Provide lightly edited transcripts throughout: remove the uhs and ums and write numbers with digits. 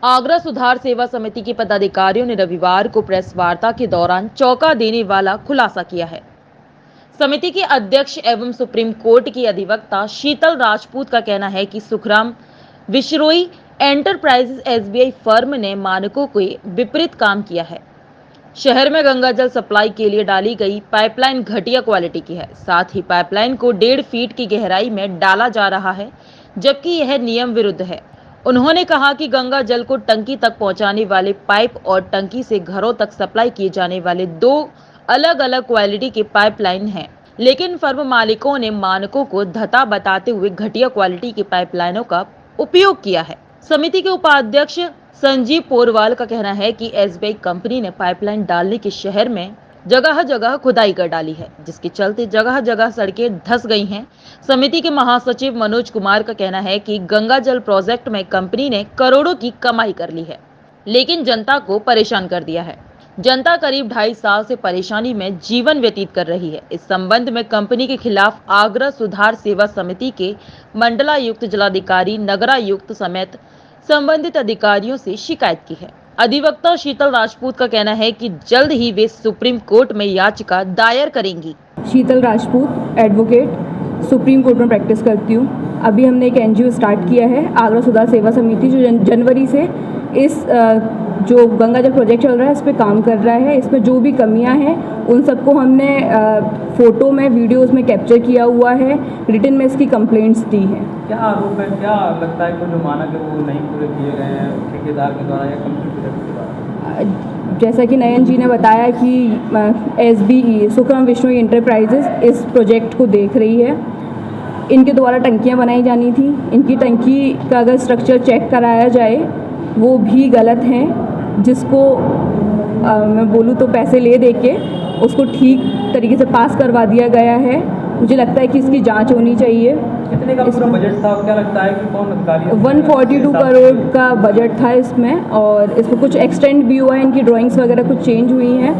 आगरा सुधार सेवा समिति के पदाधिकारियों ने रविवार को प्रेस वार्ता के दौरान चौंका देने वाला खुलासा किया है। समिति के अध्यक्ष एवं सुप्रीम कोर्ट की अधिवक्ता शीतल राजपूत का कहना है कि सुखराम विश्रोई एंटरप्राइजेज एसबीआई फर्म ने मानकों के विपरीत काम किया है। शहर में गंगा जल सप्लाई के लिए डाली गई पाइपलाइन घटिया क्वालिटी की है। साथ ही पाइपलाइन को 1.5 फीट की गहराई में डाला जा रहा है, जबकि यह नियम विरुद्ध है। उन्होंने कहा कि गंगा जल को टंकी तक पहुंचाने वाले पाइप और टंकी से घरों तक सप्लाई किए जाने वाले दो अलग अलग क्वालिटी के पाइपलाइन हैं, लेकिन फर्म मालिकों ने मानकों को धता बताते हुए घटिया क्वालिटी की पाइपलाइनों का उपयोग किया है। समिति के उपाध्यक्ष संजीव पोरवाल का कहना है कि एसबीआई कंपनी ने पाइपलाइन डालने के शहर में जगह जगह खुदाई कर डाली है, जिसके चलते जगह जगह सड़कें धंस गई हैं। समिति के महासचिव मनोज कुमार का कहना है कि गंगा जल प्रोजेक्ट में कंपनी ने करोड़ों की कमाई कर ली है, लेकिन जनता को परेशान कर दिया है। जनता करीब 2.5 साल से परेशानी में जीवन व्यतीत कर रही है। इस संबंध में कंपनी के खिलाफ आगरा सुधार सेवा समिति के मंडलायुक्त, जिलाधिकारी, नगरायुक्त समेत संबंधित अधिकारियों से शिकायत की है। अधिवक्ता शीतल राजपूत का कहना है कि जल्द ही वे सुप्रीम कोर्ट में याचिका दायर करेंगी। शीतल राजपूत, एडवोकेट, सुप्रीम कोर्ट में प्रैक्टिस करती हूँ। अभी हमने एक एनजीओ स्टार्ट किया है, आगरा सुधार सेवा समिति, जो जनवरी से इस जो गंगा जल प्रोजेक्ट चल रहा है इस पे काम कर रहा है। इसमें जो भी कमियां हैं उन सबको हमने फ़ोटो में, वीडियोज़ में कैप्चर किया हुआ है। रिटन में इसकी कंप्लेंट्स दी हैं। क्या आरोप है, क्या लगता है कि जो मानक है वो नहीं पूरे किए गए हैं ठेकेदार के द्वारा या कंपनी के द्वारा? जैसा कि नयन जी ने बताया कि एसबीई सुखराम विश्रोई एंटरप्राइजेज इस प्रोजेक्ट को देख रही है। इनके द्वारा टंकियां बनाई जानी थी। इनकी टंकी का अगर स्ट्रक्चर चेक कराया जाए वो भी गलत हैं, जिसको मैं बोलूँ तो पैसे ले दे के उसको ठीक तरीके से पास करवा दिया गया है। मुझे लगता है कि इसकी जांच होनी चाहिए। कितने का पूरा बजट था, क्या लगता है कि कौन अधिकारी? 142 करोड़ का बजट था इसमें, और इसमें कुछ एक्सटेंड भी हुआ है। इनकी ड्राइंग्स वगैरह कुछ चेंज हुई हैं।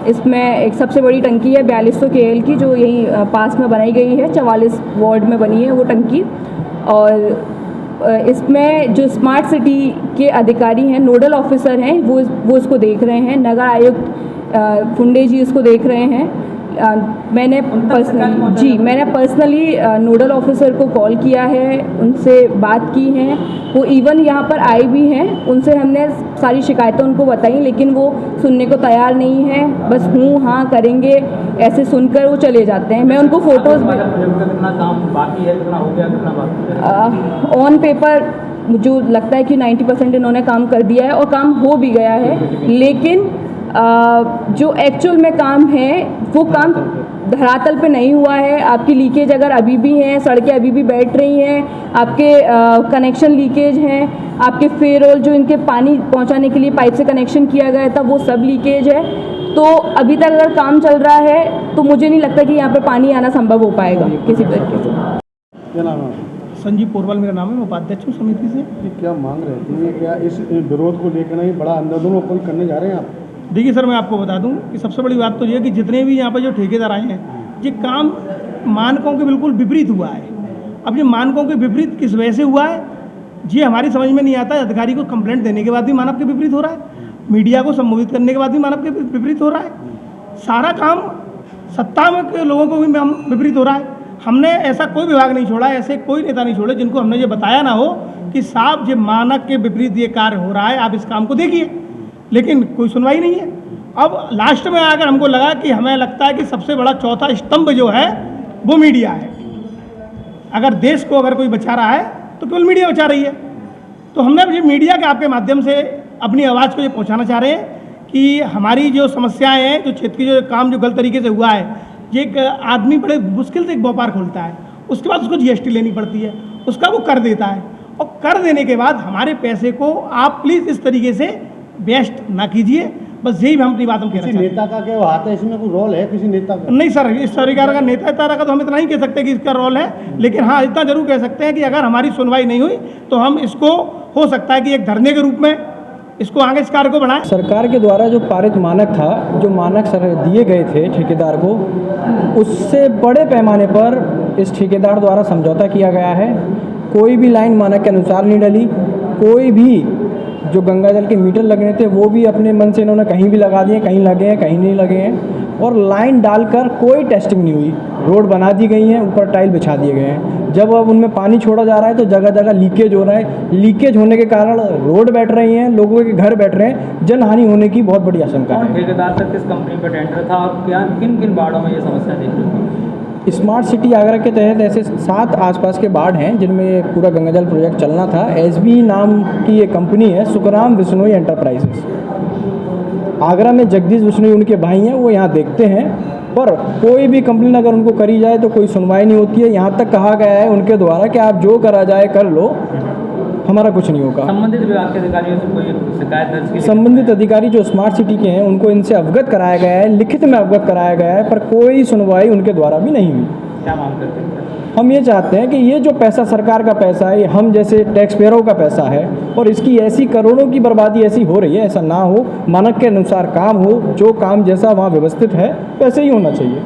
इसमें एक सबसे बड़ी टंकी है 4200 KL की, जो यहीं पास में बनाई गई है, 44 वार्ड में बनी है वो टंकी। और इसमें जो स्मार्ट सिटी के अधिकारी हैं, नोडल ऑफिसर हैं, वो इसको देख रहे हैं। नगर आयुक्त फुंडे जी इसको देख रहे हैं। मैंने पर्सनली नोडल ऑफिसर को कॉल किया है, उनसे बात की है। वो इवन यहाँ पर आए भी हैं, उनसे हमने सारी शिकायतें उनको बताई, लेकिन वो सुनने को तैयार नहीं है। बस हूँ हाँ करेंगे ऐसे सुनकर वो चले जाते हैं। मैं उनको फोटोज़ कितना काम बाकी है, कितना हो गया, कितना बाकी? ऑन पेपर मुझे लगता है कि 90% इन्होंने काम कर दिया है और काम हो भी गया है, लेकिन जो एक्चुअल में काम है वो काम धरातल पे नहीं हुआ है। आपकी लीकेज अगर अभी भी हैं, सड़कें अभी भी बैठ रही हैं, आपके कनेक्शन लीकेज हैं, आपके फेरोल जो इनके पानी पहुंचाने के लिए पाइप से कनेक्शन किया गया था वो सब लीकेज है। तो अभी तक अगर काम चल रहा है तो मुझे नहीं लगता कि यहाँ पे पानी आना संभव हो पाएगा किसी तरीके से। क्या नाम है? संजीव पोरवाल मेरा नाम है, मैं उपाध्यक्ष हूँ समिति से। क्या मांग रहती है, क्या इस विरोध को लेकर नहीं बड़ा आंदोलन ओपन करने जा रहे हैं आप? देखिए सर, मैं आपको बता दूं कि सबसे बड़ी बात तो ये है कि जितने भी यहाँ पर जो ठेकेदार आए हैं, ये काम मानकों के बिल्कुल विपरीत हुआ है। अब ये मानकों के विपरीत किस वजह से हुआ है ये हमारी समझ में नहीं आता है। अधिकारी को कंप्लेंट देने के बाद भी मानव के विपरीत हो रहा है, मीडिया को संबोधित करने के बाद भी मानव के विपरीत हो रहा है। सारा काम सत्ता में के लोगों को भी विपरीत हो रहा है। हमने ऐसा कोई विभाग नहीं छोड़ा, ऐसे कोई नेता नहीं छोड़े जिनको हमने ये बताया ना हो कि साहब ये मानक के विपरीत ये कार्य हो रहा है, आप इस काम को देखिए, लेकिन कोई सुनवाई नहीं है। अब लास्ट में आकर हमको लगा कि हमें लगता है कि सबसे बड़ा चौथा स्तंभ जो है वो मीडिया है। अगर देश को अगर कोई बचा रहा है तो केवल मीडिया बचा रही है। तो हमने ये मीडिया के आपके माध्यम से अपनी आवाज़ को ये पहुंचाना चाह रहे हैं कि हमारी जो समस्याएं हैं, जो क्षेत्र की जो काम जो गलत तरीके से हुआ है, ये एक आदमी बड़े मुश्किल से एक व्यापार खोलता है, उसके बाद उसको जीएसटी लेनी पड़ती है, उसका वो कर देता है, और कर देने के बाद हमारे पैसे को आप प्लीज़ इस तरीके से वेस्ट ना कीजिए। बस यही हम अपनी बात हम कहना चाहते हैं। नेता का क्या हाथ है इसमें, कोई रोल है किसी नेता का? नहीं सर, इस सरकार का नेता तारा का तो हम इतना नहीं कह सकते कि इसका रोल है, लेकिन हाँ इतना जरूर कह सकते हैं कि अगर हमारी सुनवाई नहीं हुई तो हम इसको हो सकता है कि एक धरने के रूप में इसको आगे इस कार्य को बढ़ाएं। सरकार के द्वारा जो पारित मानक था, जो मानक सर दिए गए थे ठेकेदार को, उससे बड़े पैमाने पर इस ठेकेदार द्वारा समझौता किया गया है। कोई भी लाइन मानक के अनुसार नहीं डली, कोई भी जो गंगा जल के मीटर लगने थे वो भी अपने मन से इन्होंने कहीं भी लगा दिए, कहीं लगे हैं कहीं नहीं लगे हैं, और लाइन डालकर कोई टेस्टिंग नहीं हुई। रोड बना दी गई हैं, ऊपर टाइल बिछा दिए गए हैं। जब अब उनमें पानी छोड़ा जा रहा है तो जगह जगह लीकेज हो रहा है। लीकेज होने के कारण रोड बैठ रही हैं, लोगों के घर बैठ रहे हैं, जनहानि होने की बहुत बड़ी आशंका कौन है। ठेकेदार तक किस कंपनी पर टेंडर था और क्या किन किन वार्डों में ये समस्या देख रही थी? स्मार्ट सिटी आगरा के तहत ऐसे 7 आसपास के वार्ड हैं जिनमें ये पूरा गंगाजल प्रोजेक्ट चलना था। एसबी नाम की ये कंपनी है, सुखराम बिश्नोई एंटरप्राइजेस। आगरा में जगदीश बिश्नोई उनके भाई हैं, वो यहाँ देखते हैं, पर कोई भी कंप्लेन अगर उनको करी जाए तो कोई सुनवाई नहीं होती है। यहाँ तक कहा गया है उनके द्वारा कि आप जो करा जाए कर लो, हमारा कुछ नहीं होगा। संबंधित विभाग के अधिकारियों से कोई शिकायत दर्ज की? संबंधित अधिकारी जो स्मार्ट सिटी के हैं उनको इनसे अवगत कराया गया है, लिखित में अवगत कराया गया है, पर कोई सुनवाई उनके द्वारा भी नहीं हुई। क्या मांग करते हैं? हम ये चाहते हैं कि ये जो पैसा सरकार का पैसा है, ये हम जैसे टैक्स पेयरों का पैसा है, और इसकी ऐसी करोड़ों की बर्बादी ऐसी हो रही है, ऐसा ना हो। मानक के अनुसार काम हो, जो काम जैसा वहाँ व्यवस्थित है वैसे ही होना चाहिए।